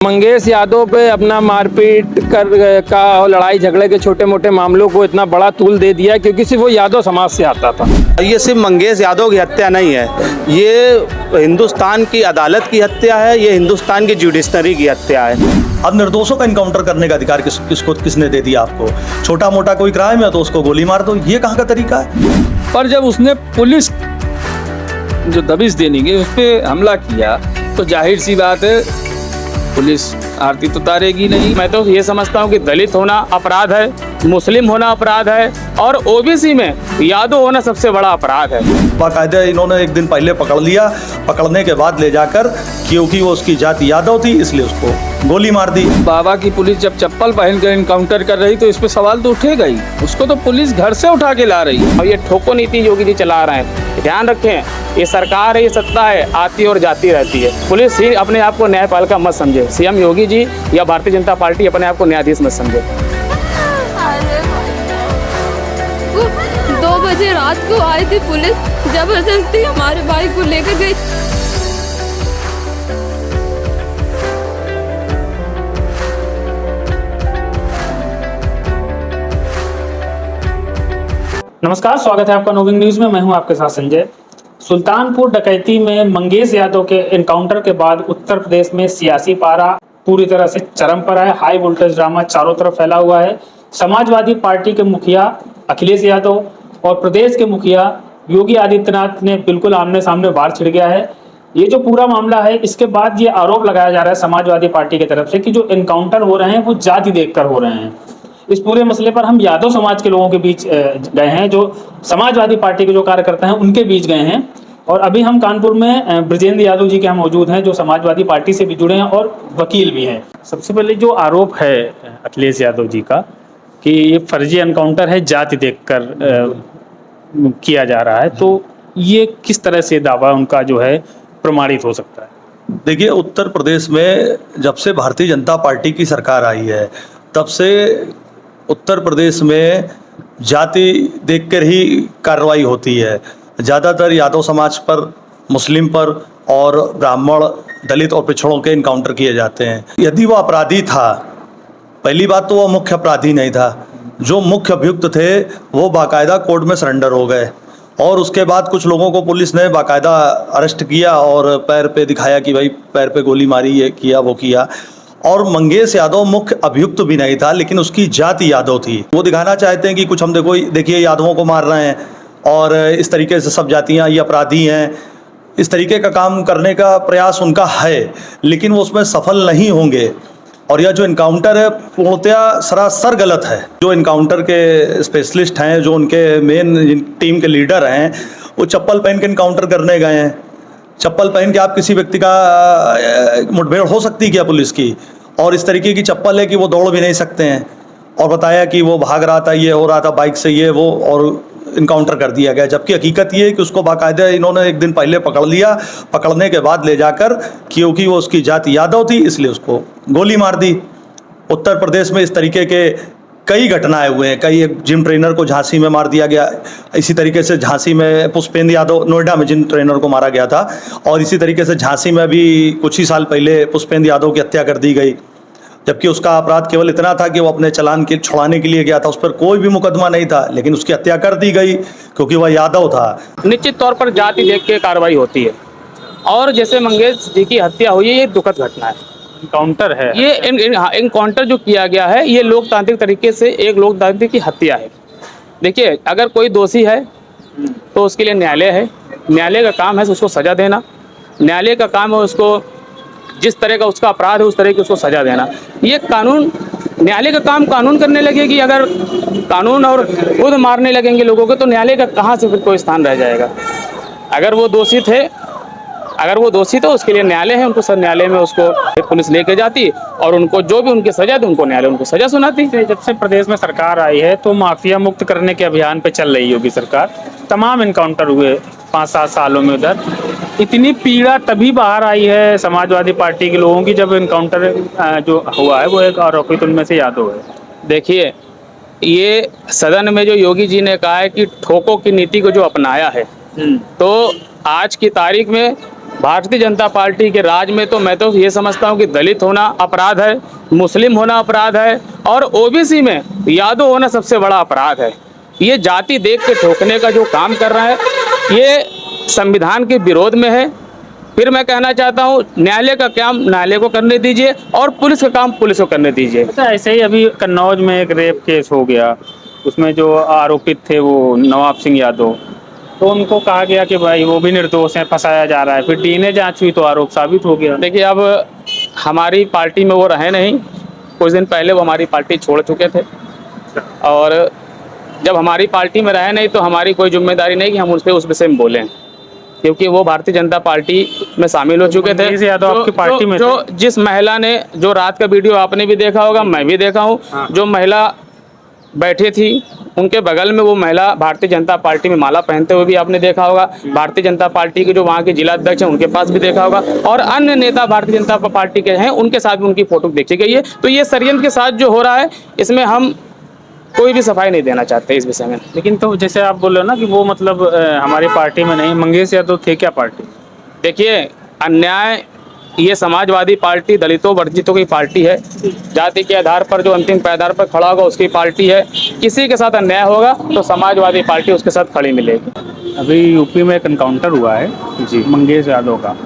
मंगेश यादव पे अपना मारपीट का और लड़ाई झगड़े के छोटे मोटे मामलों को इतना बड़ा तूल दे दिया क्योंकि सिर्फ वो यादव समाज से आता था। ये सिर्फ मंगेश यादव की हत्या नहीं है, ये हिंदुस्तान की अदालत की हत्या है, ये हिंदुस्तान की जुडिशनरी की हत्या है। अब निर्दोषों का इनकाउंटर करने का अधिकार किसने दे दिया आपको? छोटा मोटा कोई क्राइम है तो उसको गोली मार दो, ये कहाँ का तरीका है? पर जब उसने पुलिस जो दबिश देने की उस पर हमला किया तो जाहिर सी बात है पुलिस आरती तो उतारेगी नहीं। मैं तो ये समझता हूँ कि दलित होना अपराध है, मुस्लिम होना अपराध है और ओबीसी में यादव होना सबसे बड़ा अपराध है। बाकायदा इन्होंने एक दिन पहले पकड़ लिया, पकड़ने के बाद ले जाकर, क्योंकि वो उसकी जाति यादव थी इसलिए उसको गोली मार दी। बाबा की पुलिस जब चप्पल पहन कर इनकाउंटर कर रही तो इस पे सवाल तो उठेगा ही। उसको तो पुलिस घर से उठा के ला रही। और ये ठोको नीति योगी जी चला रहे हैं, ध्यान रखें, ये सरकार है, ये सत्ता है, आती और जाती रहती है। पुलिस ही अपने आप को न्यायपालिका मत समझे, सीएम योगी जी या भारतीय जनता पार्टी अपने आप को न्यायाधीश मत समझे। 2 बजे रात को आई थी पुलिस, जबरदस्ती हमारे भाई को लेकर गई। नमस्कार, स्वागत है आपका नोविंग न्यूज में। मैं हूं आपके साथ संजय। सुल्तानपुर डकैती में मंगेश यादव के एनकाउंटर के बाद उत्तर प्रदेश में सियासी पारा पूरी तरह से चरम पर है। हाई वोल्टेज ड्रामा चारों तरफ फैला हुआ है। समाजवादी पार्टी के मुखिया अखिलेश यादव और प्रदेश के मुखिया योगी आदित्यनाथ ने बिल्कुल आमने सामने वार छिड़ गया है। ये जो पूरा मामला है, इसके बाद ये आरोप लगाया जा रहा है समाजवादी पार्टी की तरफ से कि जो एनकाउंटर हो रहे हैं वो जाति देखकर हो रहे हैं। इस पूरे मसले पर हम यादव समाज के लोगों के बीच गए हैं, जो समाजवादी पार्टी के जो कार्यकर्ता हैं उनके बीच गए हैं। और अभी हम कानपुर में ब्रजेंद्र यादव जी के यहाँ मौजूद हैं, जो समाजवादी पार्टी से भी जुड़े हैं और वकील भी हैं। सबसे पहले जो आरोप है अखिलेश यादव जी का कि ये फर्जी एनकाउंटर है, जाति देखकर किया जा रहा है, तो ये किस तरह से दावा उनका जो है प्रमाणित हो सकता है? देखिए, उत्तर प्रदेश में जब से भारतीय जनता पार्टी की सरकार आई है तब से उत्तर प्रदेश में जाति देखकर ही कार्रवाई होती है। ज़्यादातर यादव समाज पर, मुस्लिम पर और ब्राह्मण, दलित और पिछड़ों के इनकाउंटर किए जाते हैं। यदि वो अपराधी था, पहली बात तो वो मुख्य अपराधी नहीं था। जो मुख्य अभियुक्त थे वो बाकायदा कोर्ट में सरेंडर हो गए और उसके बाद कुछ लोगों को पुलिस ने बाकायदा अरेस्ट किया और पैर पे दिखाया कि भाई पैर पे गोली मारी, ये किया वो किया। और मंगेश यादव मुख्य अभियुक्त भी नहीं था, लेकिन उसकी जाति यादव थी। वो दिखाना चाहते हैं कि कुछ हम देखिए यादवों को मार रहे हैं और इस तरीके से सब जातियाँ ये अपराधी हैं। इस तरीके का काम करने का प्रयास उनका है, लेकिन वो उसमें सफल नहीं होंगे। और यह जो इनकाउंटर है पूर्णतया सरासर गलत है। जो इनकाउंटर के स्पेशलिस्ट हैं, जो उनके मेन टीम के लीडर हैं, वो चप्पल पहन के इनकाउंटर करने गए हैं। चप्पल पहन के आप किसी व्यक्ति का मुठभेड़ हो सकती है क्या पुलिस की? और इस तरीके की चप्पल है कि वो दौड़ भी नहीं सकते हैं। और बताया कि वो भाग रहा था, ये हो रहा था बाइक से, ये वो, और इनकाउंटर कर दिया गया। जबकि हकीकत ये है कि उसको बाकायदा इन्होंने एक दिन पहले पकड़ लिया, पकड़ने के बाद ले जाकर, क्योंकि वो उसकी जाति यादव थी इसलिए उसको गोली मार दी। उत्तर प्रदेश में इस तरीके के कई घटनाएं हुए हैं। कई, एक जिम ट्रेनर को झांसी में मार दिया गया, इसी तरीके से झांसी में पुष्पेंद्र यादव, नोएडा में जिम ट्रेनर को मारा गया था, और इसी तरीके से झांसी में भी कुछ ही साल पहले पुष्पेंद्र यादव की हत्या कर दी गई। जबकि उसका अपराध केवल इतना था कि वो अपने चालान के छुड़ाने के लिए गया था, उस पर कोई भी मुकदमा नहीं था, लेकिन उसकी हत्या कर दी गई क्योंकि वह यादव था। निश्चित तौर पर जाति देख के कार्रवाई होती है। और जैसे मंगेश जी की हत्या हुई है, ये दुखद घटना है। एनकाउंटर है ये एनकाउंटर जो किया गया है, ये लोकतांत्रिक तरीके से एक लोकतांत्रिक की हत्या है। देखिए, अगर कोई दोषी है तो उसके लिए न्यायालय है। न्यायालय का काम है उसको सजा देना। न्यायालय का काम है उसको जिस तरह का उसका अपराध है उस तरह की उसको सजा देना। ये कानून, न्यायालय का काम कानून करने लगेगी। अगर कानून और खुद मारने लगेंगे लोगों को तो न्यायालय का कहाँ से फिर कोई स्थान रह जाएगा? अगर वो दोषी थे, तो उसके लिए न्यायालय है, उनको सर न्यायालय में उसको पुलिस लेके जाती और उनको जो भी उनकी सजा थी उनको न्यायालय उनको सजा सुनाती। जब से प्रदेश में सरकार आई है तो माफिया मुक्त करने के अभियान पे चल रही होगी सरकार। तमाम एनकाउंटर हुए 5-7 सालों में उधर। इतनी पीड़ा तभी बाहर आई है समाजवादी पार्टी के लोगों की जब एनकाउंटर जो हुआ है वो एक आरोपित उनमें से यादव है। देखिए, ये सदन में जो योगी जी ने कहा है कि ठोको की नीति को जो अपनाया है, तो आज की तारीख में भारतीय जनता पार्टी के राज में तो मैं तो ये समझता हूँ कि दलित होना अपराध है, मुस्लिम होना अपराध है और ओबीसी में यादव होना सबसे बड़ा अपराध है। ये जाति देख के ठोकने का जो काम कर रहा है ये संविधान के विरोध में है। फिर मैं कहना चाहता हूँ न्यायालय का काम न्यायालय को करने दीजिए और पुलिस का काम पुलिस को करने दीजिए। अच्छा, ऐसे ही अभी कन्नौज में एक रेप केस हो गया, उसमें जो आरोपित थे वो नवाब सिंह यादव, तो उनको कहा गया कि भाई वो भी निर्दोष हैं, फंसाया जा रहा है। फिर डीएनए जांच हुई तो आरोप साबित हो गया। देखिए अब हमारी पार्टी में वो रहे नहीं, कुछ दिन पहले वो हमारी पार्टी छोड़ चुके थे और जब हमारी पार्टी में रहे नहीं तो हमारी कोई जिम्मेदारी नहीं कि हम उससे उस विषय में बोलें, क्योंकि वो भारतीय जनता पार्टी में शामिल हो चुके थे। मंगेश यादव आपकी पार्टी में जो जिस महिला ने, जो रात का वीडियो आपने भी देखा होगा, मैं भी देखा हूँ, जो महिला बैठी थी उनके बगल में वो महिला भारतीय जनता पार्टी में माला पहनते हुए भी आपने देखा होगा। भारतीय जनता पार्टी के जो वहाँ के जिला अध्यक्ष हैं उनके पास भी देखा होगा और अन्य नेता भारतीय जनता पार्टी के हैं उनके साथ भी उनकी फोटो देखी गई है। तो ये षड्यंत्र के साथ जो हो रहा है इसमें हम कोई भी सफाई नहीं देना चाहते इस विषय में। लेकिन तो जैसे आप बोल रहे हो ना कि वो मतलब हमारी पार्टी में नहीं, मंगेश यादव थे क्या पार्टी? देखिए अन्याय, ये समाजवादी पार्टी दलितों वंचितों की पार्टी है, जाति के आधार पर जो अंतिम पैदार पर खड़ा होगा उसकी पार्टी है। किसी के साथ अन्याय होगा तो समाजवादी पार्टी उसके साथ खड़ी मिलेगी। अभी यूपी में एक एनकाउंटर हुआ है जी मंगेश यादव का,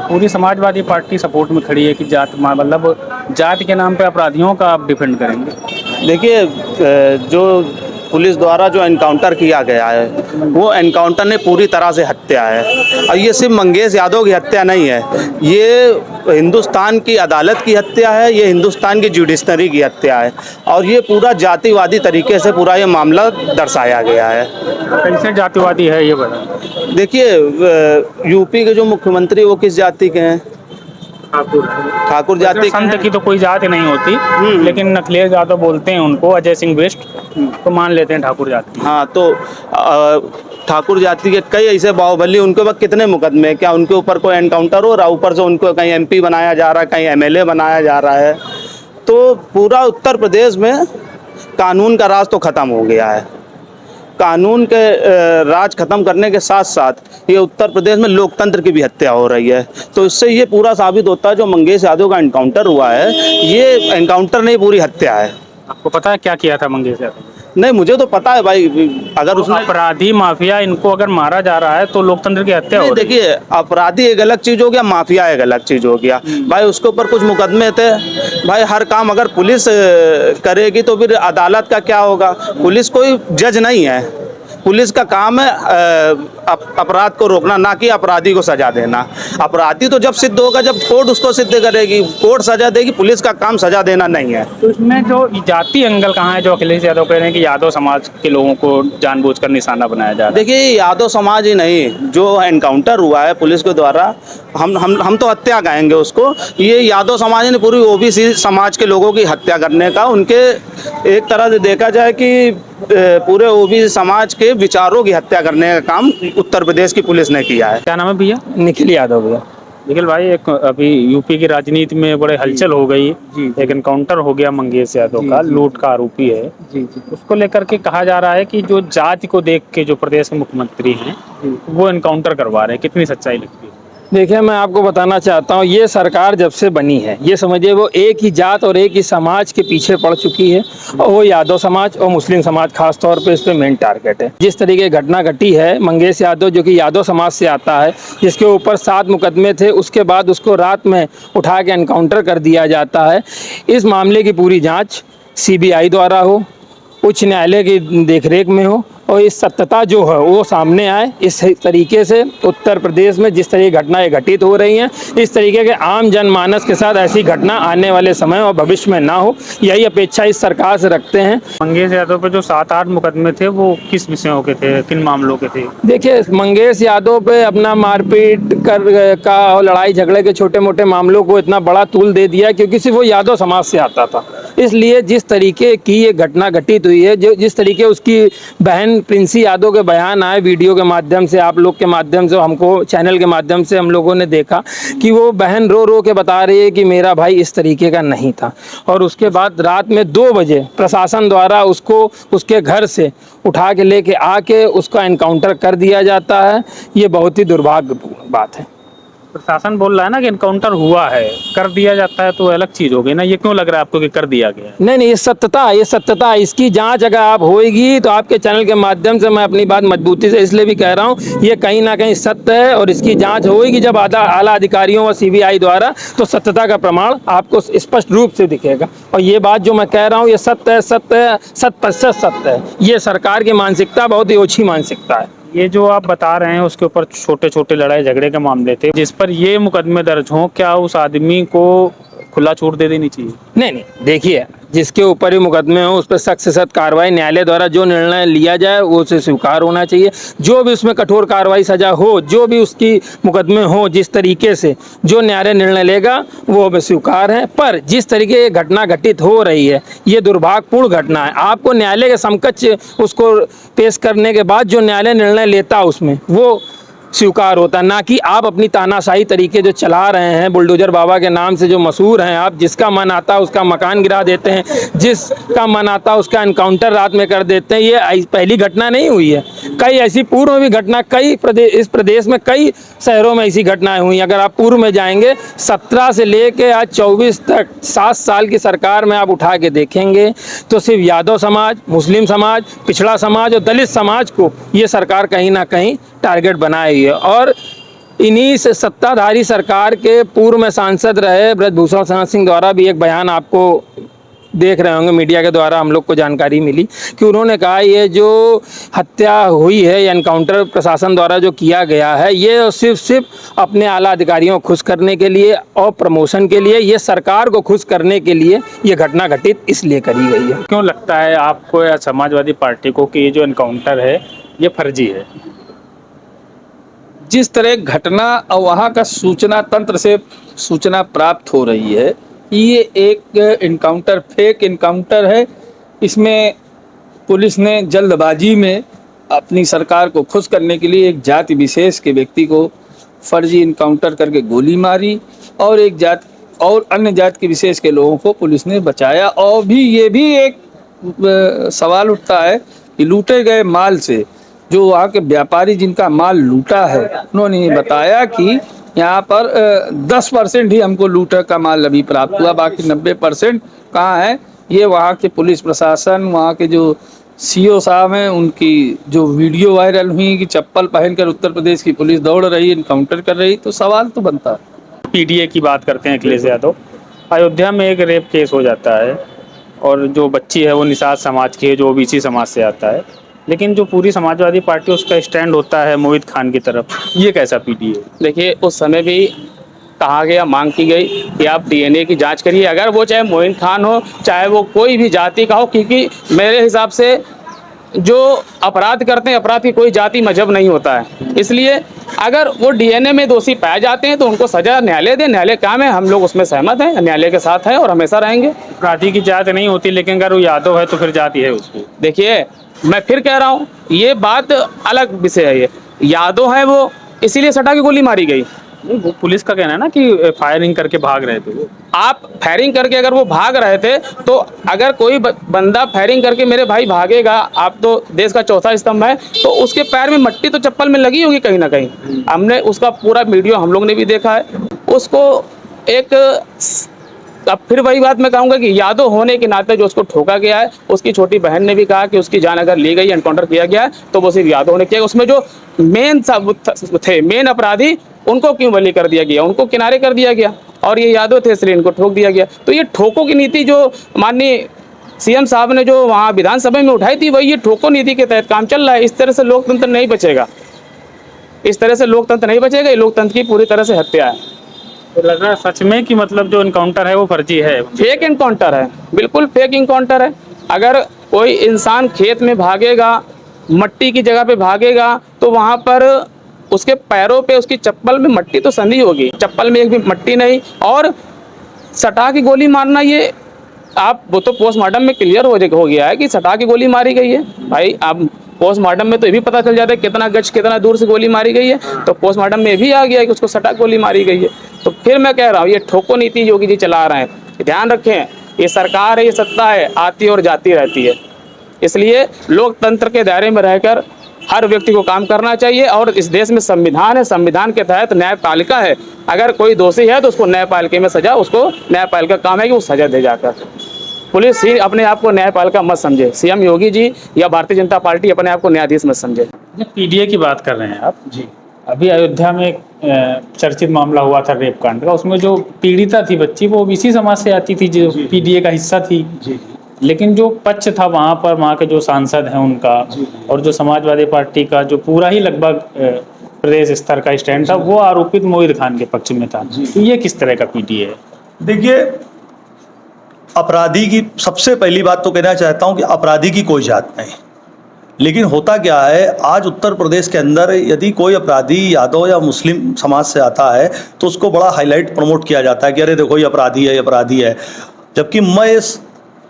पूरी समाजवादी पार्टी सपोर्ट में खड़ी है कि मतलब जाति के नाम पे अपराधियों का आप डिफेंड करेंगे। देखिए जो पुलिस द्वारा जो एनकाउंटर किया गया है वो एनकाउंटर ने पूरी तरह से हत्या है और ये सिर्फ मंगेश यादव की हत्या नहीं है, ये हिंदुस्तान की अदालत की हत्या है, ये हिंदुस्तान की जुडिशनरी की हत्या है और ये पूरा जातिवादी तरीके से पूरा ये मामला दर्शाया गया है। कैसे जातिवादी है ये बताएं। देखिए यूपी के जो मुख्यमंत्री वो किस जाति के हैं? ठाकुर जाति के संत हैं। की तो कोई जाति नहीं होती, लेकिन अखिलेश यादव बोलते हैं उनको, अजय सिंह बिष्ट तो मान लेते हैं ठाकुर जाति। हाँ तो ठाकुर जाति के कई ऐसे बाहुबली, उनके ऊपर कितने मुकदमे हैं? क्या उनके ऊपर कोई एनकाउंटर हो रहा है? ऊपर से उनको कहीं एमपी बनाया जा रहा है, कहीं एमएलए बनाया जा रहा है। तो पूरा उत्तर प्रदेश में कानून का राज तो ख़त्म हो गया है। कानून के राज खत्म करने के साथ साथ ये उत्तर प्रदेश में लोकतंत्र की भी हत्या हो रही है। तो इससे ये पूरा साबित होता है जो मंगेश यादव का एनकाउंटर हुआ है ये एनकाउंटर नहीं, पूरी हत्या है। आपको पता है क्या किया था मंगेश यादव? नहीं, मुझे तो पता है भाई, अगर उसने अपराधी माफिया इनको अगर मारा जा रहा है तो लोकतंत्र की हत्या हो रही है। देखिए अपराधी एक अलग चीज हो गया, माफिया एक अलग चीज हो गया भाई। उसके ऊपर कुछ मुकदमे थे भाई। हर काम अगर पुलिस करेगी तो फिर अदालत का क्या होगा? पुलिस कोई जज नहीं है, पुलिस का काम है अपराध को रोकना, ना कि अपराधी को सजा देना। अपराधी तो जब सिद्ध होगा जब कोर्ट उसको सिद्ध करेगी, कोर्ट सजा देगी, पुलिस का काम सजा देना नहीं है। तो इसमें जो जाति एंगल कहाँ है जो अखिलेश यादव कह रहे हैं कि यादव समाज के लोगों को जानबूझकर निशाना बनाया जा रहा है? देखिए यादव समाज ही नहीं, जो एनकाउंटर हुआ है पुलिस के द्वारा, हम तो हत्या कहेंगे उसको, ये यादव समाज ने पूरी ओबीसी समाज के लोगों की हत्या करने का, उनके एक तरह से देखा जाए कि पूरे ओबीसी समाज के विचारों की हत्या करने का काम उत्तर प्रदेश की पुलिस ने किया है। क्या नाम है भैया? निखिल यादव भैया। निखिल भाई, एक अभी यूपी की राजनीति में बड़े हलचल हो गई, एक एनकाउंटर हो गया मंगेश यादव का, लूट का आरोपी है जी। उसको लेकर के कहा जा रहा है कि जो जाति को देख के जो प्रदेश के मुख्यमंत्री हैं वो एनकाउंटर करवा रहे हैं, कितनी सच्चाई लगती है? देखिए मैं आपको बताना चाहता हूँ, ये सरकार जब से बनी है ये समझिए वो एक ही जात और एक ही समाज के पीछे पड़ चुकी है और वो यादव समाज और मुस्लिम समाज खास तौर पे इस पे मेन टारगेट है। जिस तरीके की घटना घटी है, मंगेश यादव जो कि यादव समाज से आता है, जिसके ऊपर 7 मुकदमे थे, उसके बाद उसको रात में उठा के एनकाउंटर कर दिया जाता है। इस मामले की पूरी जाँच CBI द्वारा हो, उच्च न्यायालय की देखरेख में हो और इस सत्यता जो है वो सामने आए। इस तरीके से उत्तर प्रदेश में जिस तरह की घटनाएं घटित हो रही हैं, इस तरीके के आम जनमानस के साथ ऐसी घटना आने वाले समय और भविष्य में ना हो, यही अपेक्षा इस सरकार से रखते हैं। मंगेश यादव पे जो 7-8 मुकदमे थे वो किस विषयों के थे, किन मामलों के थे? देखिए मंगेश यादव पे अपना मारपीट का और लड़ाई झगड़े के छोटे मोटे मामलों को इतना बड़ा तूल दे दिया क्योंकि सिर्फ वो यादव समाज से आता था। इसलिए जिस तरीके की ये घटना घटित हुई है, जो जिस तरीके उसकी बहन प्रिंसी यादव के बयान आए वीडियो के माध्यम से, आप लोग के माध्यम से, हमको चैनल के माध्यम से हम लोगों ने देखा कि वो बहन रो रो के बता रही है कि मेरा भाई इस तरीके का नहीं था। और उसके बाद रात में 2 बजे प्रशासन द्वारा उसको उसके घर से उठा के लेके आके उसका एनकाउंटर कर दिया जाता है। ये बहुत ही दुर्भाग्यपूर्ण बात है। प्रशासन बोल रहा है ना कि इनकाउंटर हुआ है, कर दिया जाता है तो अलग चीज हो गई ना, ये क्यों लग रहा है आपको कि कर दिया गया है? नहीं, ये सत्यता है। इसकी जांच अगर आप होएगी तो आपके चैनल के माध्यम से मैं अपनी बात मजबूती से इसलिए भी कह रहा हूँ, ये कहीं ना कहीं सत्य है और इसकी जांच होएगी जब आला अधिकारियों और सीबीआई द्वारा, तो सत्यता का प्रमाण आपको स्पष्ट रूप से दिखेगा। और ये बात जो मैं कह रहा हूँ ये सत्य है, 100% सत्य है। ये सरकार की मानसिकता बहुत ही ओछी मानसिकता है। ये जो आप बता रहे हैं उसके ऊपर छोटे छोटे लड़ाई झगड़े के मामले थे, जिस पर ये मुकदमे दर्ज हों, क्या उस आदमी को खुला छूट दे देनी चाहिए? नहीं, देखिए, जिसके ऊपर ही मुकदमे हो उस पर सख्त से सख्त कार्रवाई, न्यायालय द्वारा जो निर्णय लिया जाए वो उसे स्वीकार होना चाहिए। जो भी उसमें कठोर कार्रवाई सजा हो, जो भी उसकी मुकदमे हो, जिस तरीके से जो न्यायालय निर्णय लेगा वो हमें स्वीकार है। पर जिस तरीके ये घटना घटित हो रही है ये दुर्भाग्यपूर्ण घटना है। आपको न्यायालय के समकक्ष उसको पेश करने के बाद जो न्यायालय निर्णय लेता उसमें वो स्वीकार होता, ना कि आप अपनी तानाशाही तरीके जो चला रहे हैं, बुलडोजर बाबा के नाम से जो मशहूर हैं आप, जिसका मन आता उसका मकान गिरा देते हैं, जिसका मन आता उसका एनकाउंटर रात में कर देते हैं। ये पहली घटना नहीं हुई है, कई ऐसी पूर्व में भी घटना, इस प्रदेश में कई शहरों में ऐसी घटनाएं हुई। अगर आप पूर्व में जाएंगे 17 से लेके आज 24 तक 7 साल की सरकार में आप उठा के देखेंगे तो सिर्फ यादव समाज, मुस्लिम समाज, पिछड़ा समाज और दलित समाज को ये सरकार कहीं ना कहीं टारगेट बनाई है। और इन्हीं से सत्ताधारी सरकार के पूर्व में सांसद रहे ब्रजभूषण शरण सिंह द्वारा भी एक बयान आपको देख रहे होंगे, मीडिया के द्वारा हम लोग को जानकारी मिली कि उन्होंने कहा ये जो हत्या हुई है, एनकाउंटर प्रशासन द्वारा जो किया गया है, ये सिर्फ अपने आला अधिकारियों को खुश करने के लिए और प्रमोशन के लिए, ये सरकार को खुश करने के लिए ये घटना घटित इसलिए करी गई है। क्यों लगता है आपको या समाजवादी पार्टी को कि ये जो एनकाउंटर है ये फर्जी है? जिस तरह घटना और वहाँ का सूचना तंत्र से सूचना प्राप्त हो रही है, ये एक इनकाउंटर, फेक इनकाउंटर है। इसमें पुलिस ने जल्दबाजी में अपनी सरकार को खुश करने के लिए एक जाति विशेष के व्यक्ति को फर्जी इनकाउंटर करके गोली मारी और एक जात और अन्य जाति के विशेष के लोगों को पुलिस ने बचाया। और भी ये भी एक सवाल उठता है कि लूटे गए माल से जो वहाँ के व्यापारी जिनका माल लूटा है, उन्होंने बताया कि यहाँ पर 10% ही हमको लूट का माल अभी प्राप्त हुआ, बाकी 90% कहाँ है। ये वहाँ के पुलिस प्रशासन, वहाँ के जो सीओ साहब हैं, उनकी जो वीडियो वायरल हुई कि चप्पल पहनकर उत्तर प्रदेश की पुलिस दौड़ रही, इनकाउंटर कर रही, तो सवाल तो बनता है। पीडीए की बात करते हैं अखिलेश यादव। अयोध्या में एक रेप केस हो जाता है और जो बच्ची है वो निषाद समाज की है, जो ओबीसी समाज से आता है, लेकिन जो पूरी समाजवादी पार्टी उसका स्टैंड होता है मोहित खान की तरफ। ये कैसा पीडीए? देखिए, उस समय भी कहा गया, मांग की गई कि आप डीएनए की जांच करिए, अगर वो चाहे मोहित खान हो, चाहे वो कोई भी जाति का हो, क्योंकि मेरे हिसाब से जो अपराध करते हैं, अपराध की कोई जाति मजहब नहीं होता है। इसलिए अगर वो डीएनए में दोषी पाए जाते हैं तो उनको सजा न्यायालय दे, न्यायालय काम है, हम लोग उसमें सहमत हैं, न्यायालय के साथ है और हमेशा रहेंगे। अपराधी की जाति नहीं होती, लेकिन अगर वो यादव है तो फिर जाति है उसकी। देखिए, मैं फिर कह रहा हूँ, ये बात अलग विषय है। ये यादव है वो, इसीलिए सटा की गोली मारी गई। वो पुलिस का कहना है ना कि फायरिंग करके भाग रहे थे वो। आप फायरिंग करके अगर वो भाग रहे थे तो अगर कोई बंदा फायरिंग करके मेरे भाई भागेगा, आप तो देश का चौथा स्तंभ है, तो उसके पैर में मट्टी तो चप्पल में लगी होगी कहीं ना कहीं। हमने उसका पूरा वीडियो हम लोग ने भी देखा है। उसको एक, अब फिर वही बात मैं कहूँगा कि यादव होने के नाते जो उसको ठोका गया है, उसकी छोटी बहन ने भी कहा कि उसकी जान अगर ली गई, एनकाउंटर किया गया है, तो वो सिर्फ यादव ने किया। उसमें जो मेन अपराधी, उनको क्यों बली कर दिया गया, उनको किनारे कर दिया गया, और ये यादव थे इसलिए इनको ठोक दिया गया। तो ये ठोकों की नीति जो माननीय सीएम साहब ने जो वहाँ विधानसभा में उठाई थी, वही ये ठोको नीति के तहत काम चल रहा है। इस तरह से लोकतंत्र नहीं बचेगा, इस तरह से लोकतंत्र नहीं बचेगा। ये लोकतंत्र की पूरी तरह से हत्या है। तो लग रहा है सच में कि मतलब जो इनकाउंटर है वो फर्जी है, फेक इनकाउंटर है, बिल्कुल फेक इनकाउंटर है। अगर कोई इंसान खेत में भागेगा, मट्टी की जगह पे भागेगा, तो वहाँ पर उसके पैरों पे, उसकी चप्पल में मट्टी तो संधी होगी, चप्पल में एक भी मट्टी नहीं। और सटा की गोली मारना, ये आप वो तो पोस्टमार्टम में क्लियर हो गया है कि सटा की गोली मारी गई है। भाई आप पोस्टमार्टम में तो ये भी पता चल जाता है कितना गज, कितना दूर से गोली मारी गई है, तो पोस्टमार्टम में भी आ गया है कि उसको सटा गोली मारी गई है। तो फिर मैं कह रहा हूँ, ये ठोको नीति योगी जी चला रहे हैं। ध्यान रखें, ये सरकार है, ये सत्ता है, आती और जाती रहती है। इसलिए लोकतंत्र के दायरे में रहकर हर व्यक्ति को काम करना चाहिए और इस देश में संविधान है, संविधान के तहत न्यायपालिका है। अगर कोई दोषी है तो उसको न्यायपालिका में सजा, उसको न्यायपालिका का काम है कि वो सजा दे जाकर। पुलिस ही अपने आप को न्यायपालिका मत समझे, सीएम योगी जी या भारतीय जनता पार्टी अपने आप को न्यायाधीश मत समझे। पीडीए की बात कर रहे हैं आप जी। अभी अयोध्या में एक चर्चित मामला हुआ था रेप कांड का, उसमें जो पीड़िता थी बच्ची वो इसी समाज से आती थी जो पीडीए का हिस्सा थी। लेकिन जो पक्ष था वहाँ पर, वहाँ के जो सांसद हैं उनका और जो समाजवादी पार्टी का जो पूरा ही लगभग प्रदेश स्तर का स्टैंड था, वो आरोपित मोहित खान के पक्ष में था। तो ये किस तरह का पीडीए है? देखिए, अपराधी की सबसे पहली बात तो कहना चाहता हूं कि अपराधी की कोई जात नहीं। लेकिन होता क्या है, आज उत्तर प्रदेश के अंदर यदि कोई अपराधी यादव या मुस्लिम समाज से आता है तो उसको बड़ा हाईलाइट प्रमोट किया जाता है कि अरे देखो ये अपराधी है, ये अपराधी है। जबकि मैं इस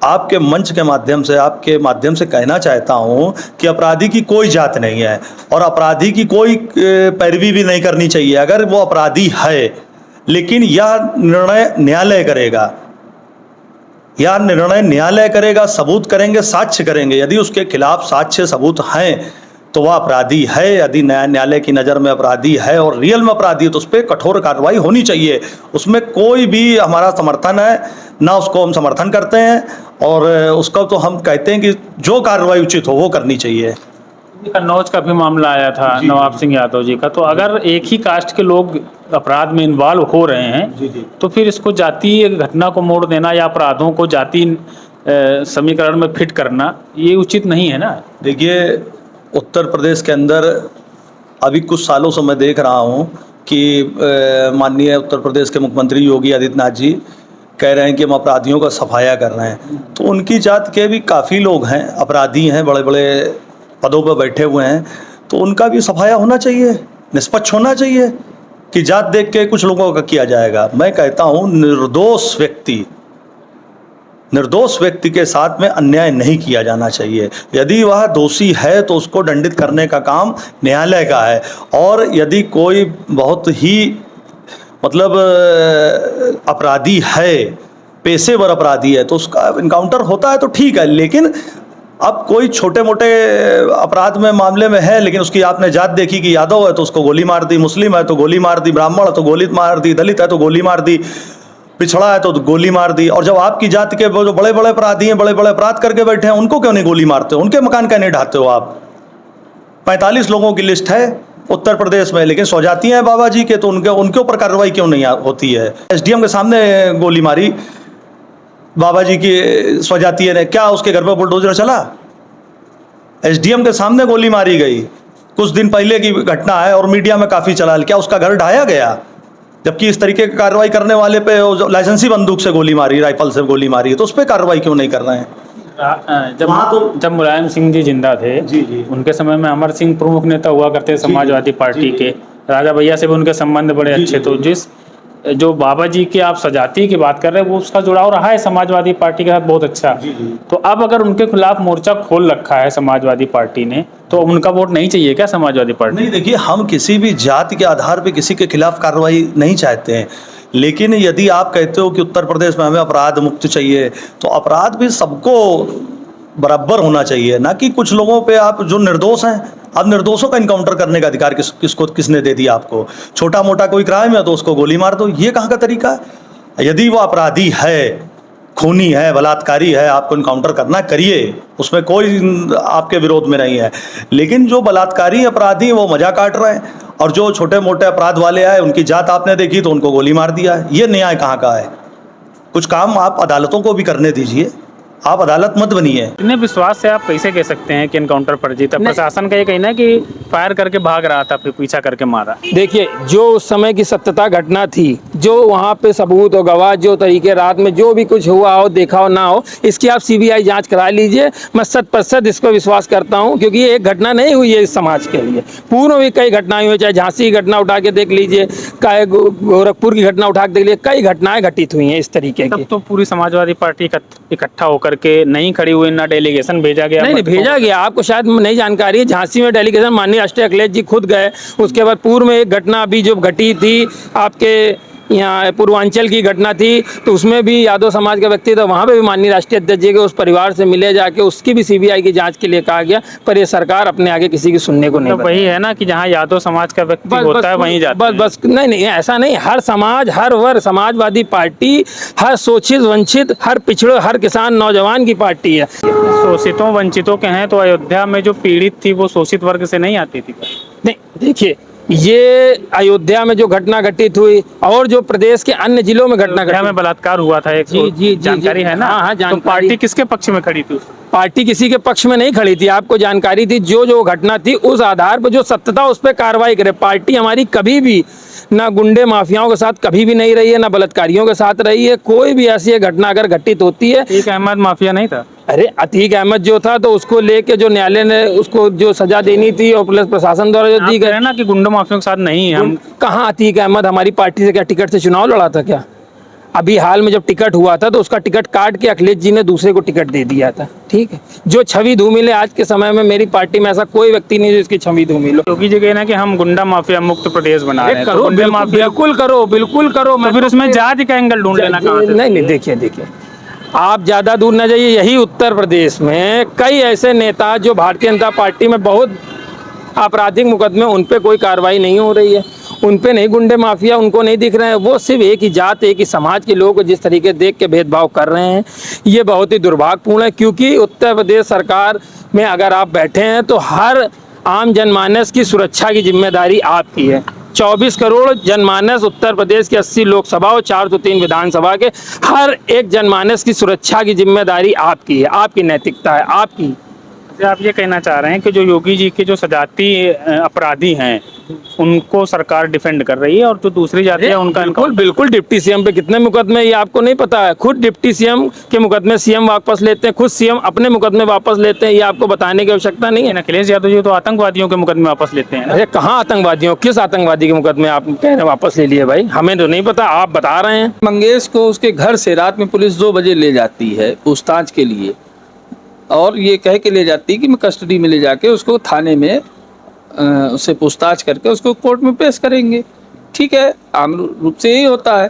आपके मंच के माध्यम से, आपके माध्यम से कहना चाहता हूं कि अपराधी की कोई जात नहीं है और अपराधी की कोई पैरवी भी नहीं करनी चाहिए। अगर वो अपराधी है, लेकिन यह निर्णय न्यायालय करेगा, यह निर्णय न्यायालय करेगा, सबूत करेंगे, साक्ष्य करेंगे। यदि उसके खिलाफ साक्ष्य सबूत हैं तो वह अपराधी है। यदि न्यायालय की नज़र में अपराधी है और रियल में अपराधी है तो उस पर कठोर कार्रवाई होनी चाहिए। उसमें कोई भी हमारा समर्थन है ना, उसको हम समर्थन करते हैं और उसका तो हम कहते हैं कि जो कार्रवाई उचित हो वो करनी चाहिए। कन्नौज का भी मामला आया था नवाब सिंह यादव जी का। तो अगर एक ही कास्ट के लोग अपराध में इन्वॉल्व हो रहे हैं तो फिर इसको जातीय घटना को मोड़ देना या अपराधों को जातीय समीकरण में फिट करना ये उचित नहीं है ना। देखिए, उत्तर प्रदेश के अंदर अभी कुछ सालों से मैं देख रहा हूँ कि माननीय उत्तर प्रदेश के मुख्यमंत्री योगी आदित्यनाथ जी कह रहे हैं कि हम अपराधियों का सफाया कर रहे हैं। तो उनकी जात के भी काफ़ी लोग हैं, अपराधी हैं, बड़े बड़े पदों पर बैठे हुए हैं, तो उनका भी सफाया होना चाहिए, निष्पक्ष होना चाहिए कि जात देख के कुछ लोगों का किया जाएगा। मैं कहता हूँ निर्दोष व्यक्ति के साथ में अन्याय नहीं किया जाना चाहिए। यदि वह दोषी है तो उसको दंडित करने का काम न्यायालय का है। और यदि कोई बहुत ही मतलब अपराधी है, पेशेवर अपराधी है, तो उसका इनकाउंटर होता है तो ठीक है। लेकिन अब कोई छोटे मोटे अपराध में मामले में है, लेकिन उसकी आपने जात देखी कि यादव है तो उसको गोली मार दी, मुस्लिम है तो गोली मार दी, ब्राह्मण है तो गोली मार दी, दलित है तो गोली मार दी, पिछड़ा है तो गोली मार दी। और जब आपकी जाति के जो बड़े बड़े अपराधी हैं, बड़े बड़े अपराध करके बैठे हैं, उनको क्यों नहीं गोली मारते हो? उनके मकान क्यों नहीं ढाते हो आप? 45 लोगों की लिस्ट है उत्तर प्रदेश में, लेकिन स्वजातियाँ हैं बाबा जी के, तो उनके ऊपर कार्रवाई क्यों नहीं होती है? एसडीएम के सामने गोली मारी बाबा जी की स्वजातीय ने, क्या उसके घर पर बुलडोजर चला? एसडीएम के सामने गोली मारी गई। कुछ दिन पहले की घटना है और मीडिया में काफ़ी चला, क्या उसका घर ढाया गया? जबकि इस तरीके की कार्रवाई करने वाले पे लाइसेंसी बंदूक से गोली मारी, राइफल से गोली मारी है, तो उस पर कार्रवाई क्यों नहीं कर रहे हैं? जब मुलायम सिंह जी जिंदा थे उनके समय में अमर सिंह प्रमुख नेता हुआ करते समाजवादी पार्टी के, राजा भैया से भी उनके संबंध बड़े अच्छे। तो जो बाबा जी की आप सजाती की बात कर रहे हैं वो उसका जुड़ाव रहा है समाजवादी पार्टी के साथ बहुत अच्छा। तो अब अगर उनके खिलाफ मोर्चा खोल रखा है समाजवादी पार्टी ने, तो उनका वोट नहीं चाहिए क्या समाजवादी पार्टी? नहीं, देखिए, हम किसी भी जाति के आधार पे किसी के खिलाफ कार्रवाई नहीं चाहते हैं। लेकिन यदि आप कहते हो कि उत्तर प्रदेश में हमें अपराध मुक्त चाहिए, तो अपराध भी सबको बराबर होना चाहिए, ना कि कुछ लोगों पे आप जो निर्दोष हैं, अब निर्दोषों का इनकाउंटर करने का अधिकार किसने दे दिया आपको? छोटा मोटा कोई क्राइम है तो उसको गोली मार दो, ये कहाँ का तरीका है? यदि वो अपराधी है, खूनी है, बलात्कारी है, आपको इनकाउंटर करना करिए, उसमें कोई आपके विरोध में नहीं है। लेकिन जो बलात्कारी अपराधी वो मजा काट रहे हैं और जो छोटे मोटे अपराध वाले आए उनकी जात आपने देखी तो उनको गोली मार दिया। ये न्याय कहाँ का है? कुछ काम आप अदालतों को भी करने दीजिए, आप अदालत मत बनिए। इतने विश्वास से आप कैसे कह सकते हैं कि एनकाउंटर पर जीता? प्रशासन का ये कहना है कि फायर करके भाग रहा था, फिर पीछा करके मारा। देखिए, जो उस समय की सत्यता घटना थी, जो वहाँ पे सबूत और गवाह जो तरीके रात में जो भी कुछ हुआ हो, देखा हो ना हो, इसकी आप सीबीआई जांच करा लीजिए। मैं 100% इसको विश्वास करता हूँ, क्योंकि ये एक घटना नहीं हुई है इस समाज के लिए। पूर्व भी कई घटनाएं हुई, चाहे झांसी की घटना उठा के देख लीजिए, चाहे गोरखपुर की घटना उठा के देख लीजिए, कई घटनाएं घटित हुई हैं इस तरीके की। तब तो पूरी समाजवादी पार्टी इकट्ठा होकर के नहीं खड़ी हुई, ना डेलीगेशन भेजा गया? नहीं, भेजा गया। आपको शायद नहीं जानकारी है, झांसी में डेलीगेशन माननीय राष्ट्रीय अखिलेश जी खुद गए। उसके बाद पूर्व में एक घटना अभी जो घटी थी आपके यहाँ पूर्वांचल की घटना थी तो उसमें भी यादव समाज का व्यक्ति था, वहाँ पे भी माननीय राष्ट्रीय अध्यक्ष जी के उस परिवार से मिले जाके उसकी भी सीबीआई की जांच के लिए कहा गया, पर ये सरकार अपने आगे किसी की सुनने को नहीं मतलब वही है ना कि जहाँ यादव समाज का व्यक्ति होता है वहीं जाते हैं। बस नहीं ऐसा नहीं, हर समाज, हर वर्ग, समाजवादी पार्टी, हर शोषित वंचित, हर पिछड़े, हर किसान नौजवान की पार्टी है। शोषितों वंचितों के हैं तो अयोध्या में जो पीड़ित थी वो शोषित वर्ग से नहीं आती थी। नहीं देखिए, ये अयोध्या में जो घटना घटित हुई और जो प्रदेश के अन्य जिलों में घटना अयोध्या घटित, में बलात्कार हुआ था एक, जी, जानकारी है ना। हाँ, तो जानकारी। पार्टी किसके पक्ष में खड़ी थी? पार्टी किसी के पक्ष में नहीं खड़ी थी, आपको जानकारी थी जो घटना थी उस आधार पर जो सत्ता था उस पर कार्रवाई करे। पार्टी हमारी कभी भी ना गुंडे माफियाओं के साथ कभी भी नहीं रही है, ना बलात्कारियों के साथ रही है। कोई भी ऐसी घटना अगर घटित होती है, अतीक अहमद माफिया नहीं था? अरे अतीक अहमद जो था तो उसको लेके जो न्यायालय ने उसको जो सजा देनी थी और पुलिस प्रशासन द्वारा जो दी गई ना कि गुंडों माफियों के साथ नहीं है हम। कहाँ अतीक अहमद हमारी पार्टी से क्या टिकट से चुनाव लड़ा था क्या? अभी हाल में जब टिकट हुआ था तो उसका टिकट काट के अखिलेश जी ने दूसरे को टिकट दे दिया था। ठीक है, जो छवि धूमिल है आज के समय में मेरी पार्टी में ऐसा कोई व्यक्ति नहीं जो इसकी छवि धूमिल हो। योगी जी कहना कि हम गुंडा माफिया मुक्त प्रदेश बना रहे हैं, करो, बिल्कुल करो, बिल्कुल करो। तो फिर उसमें जाति का एंगल ढूंढ लेना कहाँ से? नहीं देखिए, आप ज़्यादा दूर न जाइए, यही उत्तर प्रदेश में कई ऐसे नेता जो भारतीय जनता पार्टी में बहुत आपराधिक मुकदमे, उन पे कोई कार्रवाई नहीं हो रही है, उन पे नहीं गुंडे माफिया उनको नहीं दिख रहे हैं। वो सिर्फ एक ही जात, एक ही समाज के लोगों को जिस तरीके देख के भेदभाव कर रहे हैं, ये बहुत ही दुर्भाग्यपूर्ण है। क्योंकि उत्तर प्रदेश सरकार में अगर आप बैठे हैं तो हर आम जनमानस की सुरक्षा की जिम्मेदारी आपकी है। 24 करोड़ जनमानस उत्तर प्रदेश के 80 लोकसभा और 403 विधानसभा के हर एक जनमानस की सुरक्षा की जिम्मेदारी आपकी है, आपकी नैतिकता है, आपकी। आप ये कहना चाह रहे हैं कि जो योगी जी के जो सजाती अपराधी हैं उनको सरकार डिफेंड कर रही है और जो दूसरी जाति है उनका बिल्कुल डिप्टी सीएम पे कितने मुकदमे ये आपको नहीं पता है? खुद डिप्टी सीएम के मुकदमे सीएम वापस लेते हैं, खुद सीएम अपने मुकदमे वापस लेते हैं, ये आपको बताने की आवश्यकता नहीं है। अखिलेश यादव जी तो आतंकवादियों के मुकदमे वापस लेते हैं। अरे कहाँ आतंकवादियों, किस आतंकवादी के मुकदमे आप कह रहे हैं वापस ले लिए? भाई हमें तो नहीं पता, आप बता रहे हैं। मंगेश को उसके घर से रात में पुलिस 2 बजे ले जाती है पूछताछ के लिए और ये कह के ले जाती है कि मैं कस्टडी में ले जाके उसको थाने में उससे पूछताछ करके उसको कोर्ट में पेश करेंगे। ठीक है, आम रूप से यही होता है।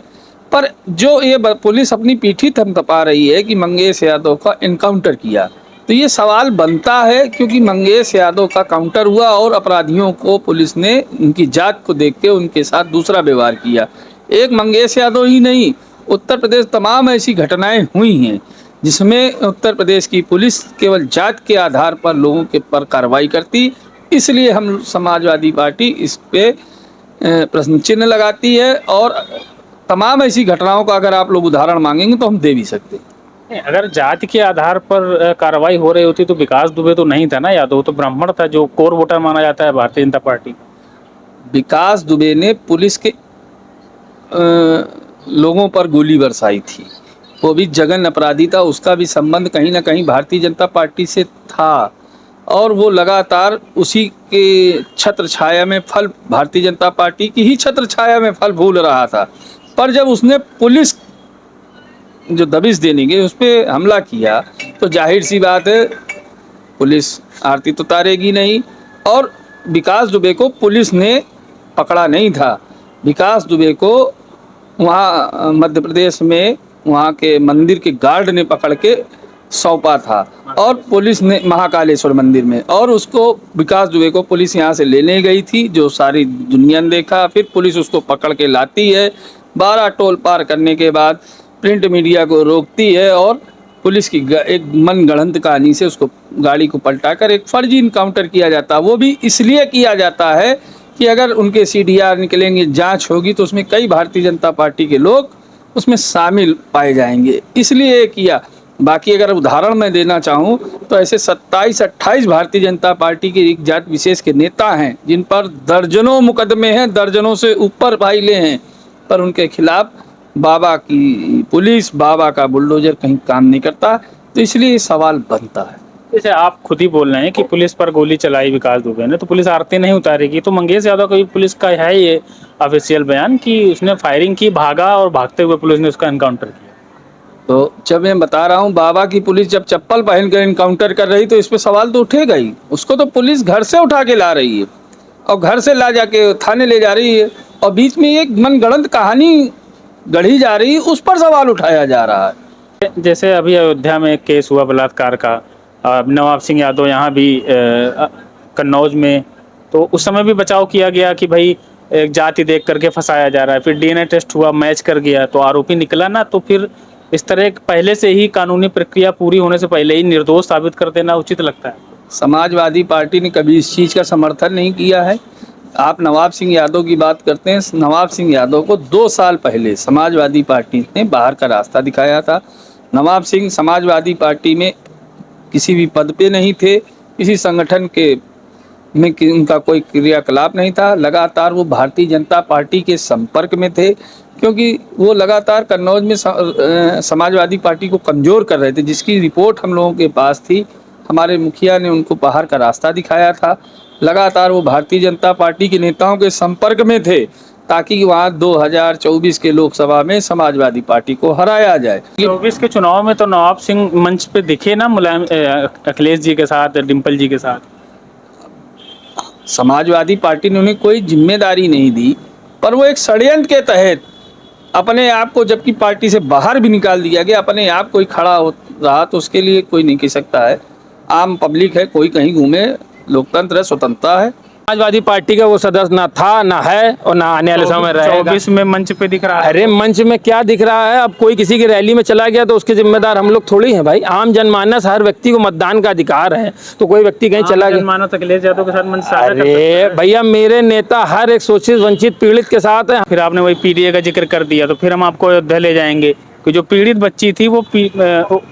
पर जो ये पुलिस अपनी पीठी थपथपा रही है कि मंगेश यादव का इनकाउंटर किया, तो ये सवाल बनता है क्योंकि मंगेश यादव का काउंटर हुआ और अपराधियों को पुलिस ने उनकी जात को देख के उनके साथ दूसरा व्यवहार किया। एक मंगेश यादव ही नहीं, उत्तर प्रदेश तमाम ऐसी घटनाएं हुई हैं जिसमें उत्तर प्रदेश की पुलिस केवल जात के आधार पर लोगों के पर कार्रवाई करती। इसलिए हम समाजवादी पार्टी इस पे प्रश्न चिन्ह लगाती है और तमाम ऐसी घटनाओं का अगर आप लोग उदाहरण मांगेंगे तो हम दे भी सकते हैं। अगर जाति के आधार पर कार्रवाई हो रही होती तो विकास दुबे तो नहीं था ना, यादव तो ब्राह्मण था जो कोर वोटर माना जाता है भारतीय जनता पार्टी। विकास दुबे ने पुलिस के लोगों पर गोली बरसाई थी, वो भी जघन्य अपराधी था, उसका भी संबंध कहीं ना कहीं भारतीय जनता पार्टी से था और वो लगातार उसी के छत्र छाया में फल, भारतीय जनता पार्टी की ही छत्र छाया में फल फूल रहा था। पर जब उसने पुलिस जो दबिश देने के उस पर हमला किया तो जाहिर सी बात है पुलिस आरती तो उतारेगी नहीं। और विकास दुबे को पुलिस ने पकड़ा नहीं था, विकास दुबे को वहाँ मध्य प्रदेश में वहाँ के मंदिर के गार्ड ने पकड़ के सौंपा था और पुलिस ने महाकालेश्वर मंदिर में, और उसको विकास दुबे को पुलिस यहाँ से लेने गई थी, जो सारी दुनिया ने देखा। फिर पुलिस उसको पकड़ के लाती है, 12 टोल पार करने के बाद प्रिंट मीडिया को रोकती है और पुलिस की एक मनगढ़ंत कहानी से उसको गाड़ी को पलटाकर एक फर्जी इनकाउंटर किया जाता है। वो भी इसलिए किया जाता है कि अगर उनके CDR निकलेंगे, जांच होगी तो उसमें कई भारतीय जनता पार्टी के लोग उसमें शामिल पाए जाएंगे, इसलिए किया। बाकी अगर उदाहरण मैं देना चाहूँ तो ऐसे 27-28 भारतीय जनता पार्टी के एक जात विशेष के नेता हैं जिन पर दर्जनों मुकदमे हैं, दर्जनों से ऊपर फाइलें हैं, पर उनके खिलाफ बाबा की पुलिस, बाबा का बुलडोजर कहीं काम नहीं करता। तो इसलिए सवाल बनता है। जैसे आप खुद ही बोल रहे हैं कि पुलिस पर गोली चलाई विकास दुबे ने, तो पुलिस आरती नहीं उतारेगी, तो मंगेश यादव का भी पुलिस का है ये ऑफिशियल बयान कि उसने फायरिंग की, भागा और भागते हुए पुलिस ने उसका एनकाउंटर किया। तो जब मैं बता रहा हूँ बाबा की पुलिस जब चप्पल पहन कर इनकाउंटर कर रही तो इस पर सवाल तो उठेगा ही। उसको तो पुलिस घर से उठा के ला रही है और घर से ला जाके थाने ले जा रही है और बीच में एक मनगढ़ंत कहानी गढ़ी जा रही, उस पर सवाल उठाया जा रहा है। जैसे अभी अयोध्या में एक केस हुआ बलात्कार का, नवाब सिंह यादव यहाँ भी कन्नौज में, तो उस समय भी बचाव किया गया कि भाई एक जाति देख करके फंसाया जा रहा है, फिर डीएनए टेस्ट हुआ, मैच कर गया तो आरोपी निकला ना, तो फिर इस तरह पहले से ही कानूनी प्रक्रिया पूरी होने से पहले ही निर्दोष साबित कर देना उचित लगता है। समाजवादी पार्टी ने कभी इस चीज़ का समर्थन नहीं किया है। आप नवाब सिंह यादव की बात करते हैं, नवाब सिंह यादव को 2 साल पहले समाजवादी पार्टी ने बाहर का रास्ता दिखाया था। नवाब सिंह समाजवादी पार्टी में किसी भी पद पे नहीं थे, किसी संगठन के में उनका कोई क्रियाकलाप नहीं था। लगातार वो भारतीय जनता पार्टी के संपर्क में थे, क्योंकि वो लगातार कन्नौज में समाजवादी पार्टी को कमज़ोर कर रहे थे, जिसकी रिपोर्ट हम लोगों के पास थी। हमारे मुखिया ने उनको बाहर का रास्ता दिखाया था। लगातार वो भारतीय जनता पार्टी के नेताओं के संपर्क में थे, ताकि वहाँ 2024 के लोकसभा में समाजवादी पार्टी को हराया जाए। 24 के चुनाव में तो नवाब सिंह मंच पे दिखे ना, मुलायम अखिलेश जी के साथ, डिम्पल जी के साथ। समाजवादी पार्टी ने उन्हें कोई जिम्मेदारी नहीं दी, पर वो एक षड्यंत्र के तहत अपने आप को, जबकि पार्टी से बाहर भी निकाल दिया गया, अपने आप कोई खड़ा हो रहा तो उसके लिए कोई नहीं कह सकता है। आम पब्लिक है, कोई कहीं घूमे, लोकतंत्र है, स्वतंत्रता है। समाजवादी पार्टी का वो सदस्य ना था, ना है और ना आने वाले समय में रहेगा। 24 में मंच पे दिख रहा है। अरे मंच में क्या दिख रहा है? अब कोई किसी की रैली में चला गया तो उसके जिम्मेदार हम लोग थोड़ी हैं भाई। आम जनमानस, हर व्यक्ति को मतदान का अधिकार है, तो कोई व्यक्ति कहीं चला गया। जनमानस अखिलेश यादव के साथ मंच साझा कर सकता अरे है। भैया, मेरे नेता हर एक शोषित, वंचित, पीड़ित के साथ है। फिर आपने वही पीडीए का जिक्र कर दिया, तो फिर हम आपको अयोध्या ले जाएंगे कि जो पीड़ित बच्ची थी वो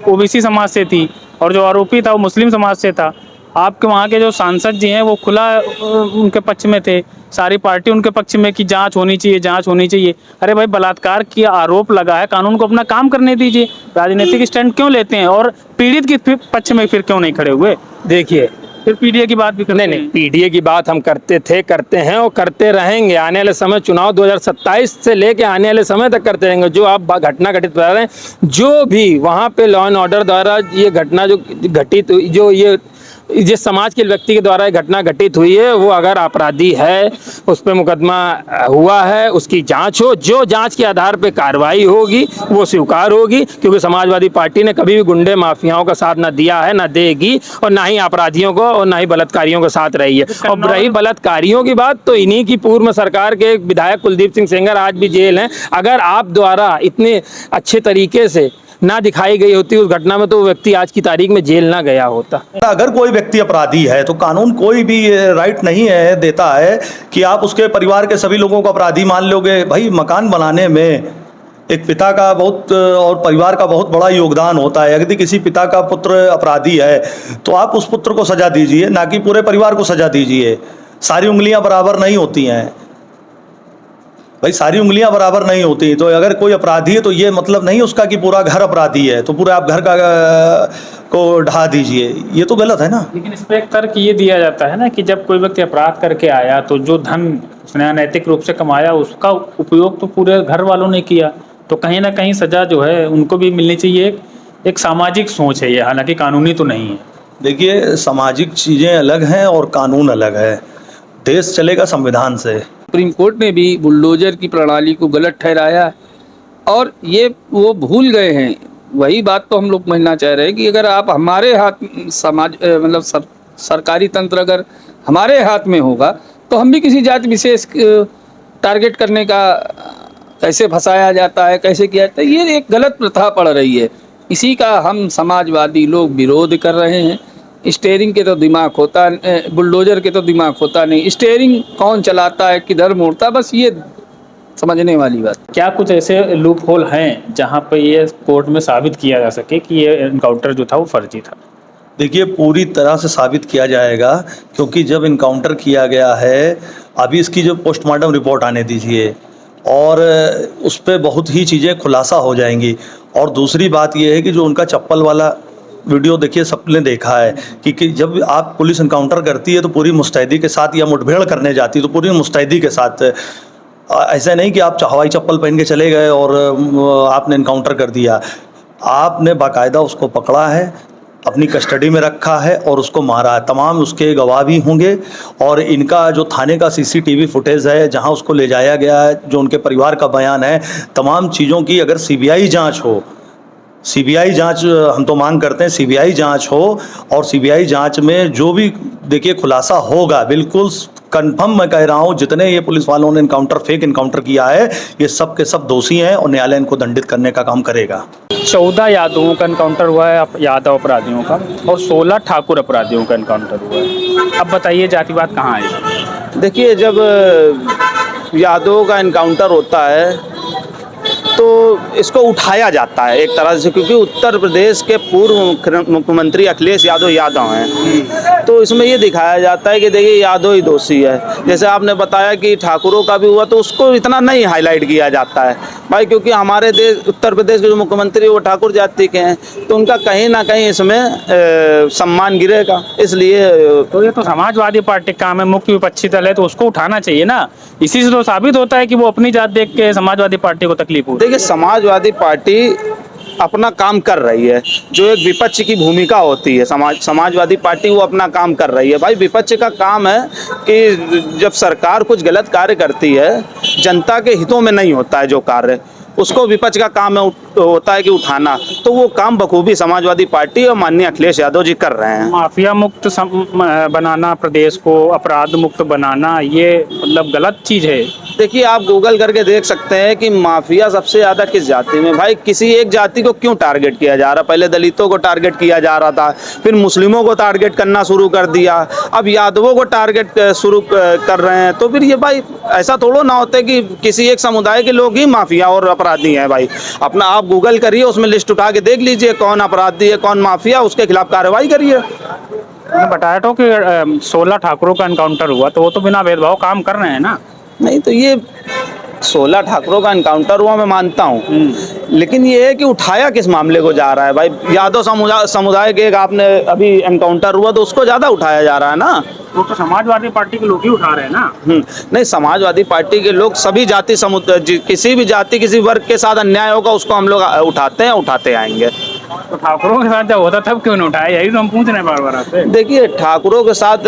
ओबीसी समाज से थी और जो आरोपी था वो मुस्लिम समाज से था। आपके वहाँ के जो सांसद जी हैं वो खुला उनके पक्ष में थे, सारी पार्टी उनके पक्ष में कि जांच होनी चाहिए, जांच होनी चाहिए। अरे भाई, बलात्कार की आरोप लगा है, कानून को अपना काम करने दीजिए। राजनीतिक स्टैंड क्यों लेते हैं और पीड़ित के पक्ष में फिर क्यों नहीं खड़े हुए? देखिए, फिर पीडीए की बात भी करते नहीं, हैं। पीडीए की बात हम करते थे, करते हैं और करते रहेंगे। आने वाले समय, चुनाव 2027 से लेके आने वाले समय तक करते रहेंगे। जो आप घटना घटित बता रहे हैं, जो भी वहाँ पे लॉ एंड ऑर्डर द्वारा ये घटना जो घटित, जो ये जिस समाज के व्यक्ति के द्वारा ये घटना घटित हुई है, वो अगर अपराधी है, उस पर मुकदमा हुआ है, उसकी जांच हो, जो जांच के आधार पे कार्रवाई होगी वो स्वीकार होगी। क्योंकि समाजवादी पार्टी ने कभी भी गुंडे माफियाओं का साथ ना दिया है, ना देगी, और ना ही अपराधियों को और ना ही बलात्कारियों के साथ रही है। और रही बलात्कारियों की बात, तो इन्हीं की पूर्व में सरकार के एक विधायक कुलदीप सिंह सेंगर आज भी जेल हैं। अगर आप द्वारा इतने अच्छे तरीके से ना दिखाई गई होती उस घटना में, तो वो व्यक्ति आज की तारीख में जेल ना गया होता। अगर कोई व्यक्ति अपराधी है तो कानून कोई भी राइट नहीं है, देता है कि आप उसके परिवार के सभी लोगों को अपराधी मान लोगे। भाई, मकान बनाने में एक पिता का बहुत और परिवार का बहुत बड़ा योगदान होता है। यदि किसी पिता का पुत्र अपराधी है तो आप उस पुत्र को सजा दीजिए, ना कि पूरे परिवार को सजा दीजिए। सारी उंगलियां बराबर नहीं होती हैं भाई, सारी उंगलियां बराबर नहीं होती। तो अगर कोई अपराधी है तो ये मतलब नहीं उसका कि पूरा घर अपराधी है, तो पूरे आप घर का को ढा दीजिए, ये तो गलत है ना। लेकिन इस पर एक तर्क ये दिया जाता है ना कि जब कोई व्यक्ति अपराध करके आया तो जो धन उसने अनैतिक रूप से कमाया उसका उपयोग तो पूरे घर वालों ने किया, तो कहीं ना कहीं सजा जो है उनको भी मिलनी चाहिए। एक सामाजिक सोच है ये, हालांकि कानूनी तो नहीं है। देखिए, सामाजिक चीज़ें अलग हैं और कानून अलग है। देश चलेगा संविधान से। सुप्रीम कोर्ट ने भी बुलडोजर की प्रणाली को गलत ठहराया है, और ये वो भूल गए हैं। वही बात तो हम लोग कहना चाह रहे हैं कि अगर आप हमारे हाथ समाज मतलब सरकारी तंत्र अगर हमारे हाथ में होगा तो हम भी किसी जाति विशेष टारगेट करने का कैसे फंसाया जाता है, कैसे किया जाता है, ये एक गलत प्रथा पड़ रही है। इसी का हम समाजवादी लोग विरोध कर रहे हैं। स्टेयरिंग के तो दिमाग होता, बुलडोजर के तो दिमाग होता नहीं। स्टेयरिंग कौन चलाता है, किधर मोड़ता, बस ये समझने वाली बात। क्या कुछ ऐसे लूप होल हैं जहां पे ये कोर्ट में साबित किया जा सके कि ये एनकाउंटर जो था वो फर्जी था? देखिए, पूरी तरह से साबित किया जाएगा, क्योंकि जब इनकाउंटर किया गया है, अभी इसकी जो पोस्टमार्टम रिपोर्ट आने दीजिए और उस पर बहुत ही चीज़ें खुलासा हो जाएंगी। और दूसरी बात यह है कि जो उनका चप्पल वाला वीडियो देखिए, सबने देखा है कि जब आप पुलिस इनकाउंटर करती है तो पूरी मुस्तैदी के साथ, या मुठभेड़ करने जाती है तो पूरी मुस्तैदी के साथ। ऐसा नहीं कि आप हवाई चप्पल पहन के चले गए और आपने इनकाउंटर कर दिया। आपने बाकायदा उसको पकड़ा है, अपनी कस्टडी में रखा है और उसको मारा है। तमाम उसके गवाह भी होंगे और इनका जो थाने का सीसीटीवी फुटेज है, जहां उसको ले जाया गया है, जो उनके परिवार का बयान है, तमाम चीज़ों की अगर सीबीआई जांच हो, सीबीआई जांच हम तो मांग करते हैं, सीबीआई जांच हो और सीबीआई जांच में जो भी देखिए खुलासा होगा, बिल्कुल कंफर्म मैं कह रहा हूं, जितने ये पुलिस वालों ने फेक इनकाउंटर किया है, ये सब के सब दोषी हैं और न्यायालय इनको दंडित करने का काम करेगा। 14 यादवों का एनकाउंटर हुआ है, यादव अपराधियों का, और 16 ठाकुर अपराधियों का एनकाउंटर हुआ है। अब बताइए जातिवाद कहाँ है? देखिए, जब यादवों का एनकाउंटर होता है तो इसको उठाया जाता है एक तरह से, क्योंकि उत्तर प्रदेश के पूर्व मुख्यमंत्री अखिलेश यादव हैं, तो इसमें ये दिखाया जाता है कि देखिए यादव ही दोषी है। जैसे आपने बताया कि ठाकुरों का भी हुआ, तो उसको इतना नहीं हाईलाइट किया जाता है भाई, क्योंकि हमारे देश उत्तर प्रदेश के जो मुख्यमंत्री वो ठाकुर जाति के हैं, तो उनका कहीं ना कहीं इसमें सम्मान गिरेगा। इसलिए तो ये तो समाजवादी पार्टी का काम है, मुख्य विपक्षी दल है, तो उसको उठाना चाहिए ना। इसी से तो साबित होता है कि वो अपनी जात देख के समाजवादी पार्टी को तकलीफ हो। देखिए, समाजवादी पार्टी अपना काम कर रही है, जो एक विपक्ष की भूमिका होती है, समाजवादी पार्टी वो अपना काम कर रही है। भाई, विपक्ष का काम है कि जब सरकार कुछ गलत कार्य करती है, जनता के हितों में नहीं होता है जो कार्य, उसको विपक्ष का काम होता है कि उठाना, तो वो काम बखूबी समाजवादी पार्टी और माननीय अखिलेश यादव जी कर रहे हैं। माफिया मुक्त बनाना प्रदेश को, अपराध मुक्त बनाना, ये मतलब गलत चीज़ है। देखिए, आप गूगल करके देख सकते हैं कि माफिया सबसे ज़्यादा किस जाति में। भाई, किसी एक जाति को क्यों टारगेट किया जा रहा? पहले दलितों को टारगेट किया जा रहा था, फिर मुस्लिमों को टारगेट करना शुरू कर दिया, अब यादवों को टारगेट शुरू कर रहे हैं। तो फिर ये भाई ऐसा थोड़ा ना होता है कि किसी एक समुदाय के लोग ही माफिया और अपराधी हैं। भाई, अपना आप गूगल करिए, उसमें लिस्ट उठा के देख लीजिए कौन अपराधी है, कौन माफिया, उसके खिलाफ कार्रवाई करिए। मैंने बताया तो कि 16 ठाकुरों का एनकाउंटर हुआ, तो वो तो बिना भेदभाव काम कर रहे हैं ना। नहीं, तो ये 16 ठाकुरों का एनकाउंटर हुआ, मैं मानता हूँ, लेकिन ये है कि उठाया किस मामले को जा रहा है। भाई, यादव समुदाय के एक आपने अभी एनकाउंटर हुआ, तो उसको ज़्यादा उठाया जा रहा है ना। वो तो समाजवादी पार्टी के लोग ही उठा रहे हैं ना। नहीं, समाजवादी पार्टी के लोग सभी जाति किसी भी जाति किसी वर्ग के साथ अन्याय होगा, उसको हम लोग उठाते हैं, उठाते आएंगे। तो ठाकुरों के साथ जब होता तब क्यों नहीं उठाया? यही तो हम पूछ रहे हैं बार बार आपसे। देखिए, ठाकुरों के साथ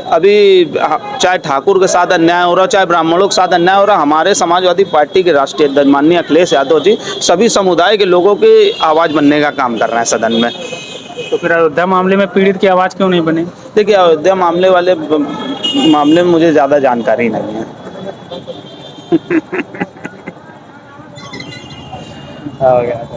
अभी चाहे ठाकुर के साथ अन्याय हो रहा, चाहे ब्राह्मणों के साथ अन्याय हो रहा, हमारे समाजवादी पार्टी के राष्ट्रीय अध्यक्ष माननीय अखिलेश यादव जी सभी समुदाय के लोगों की आवाज़ बनने का काम कर रहे हैं सदन में। तो फिर अयोध्या मामले में पीड़ित की आवाज़ क्यों नहीं बनी? देखिए, अयोध्या मामले में मुझे ज़्यादा जानकारी नहीं है। हो गया।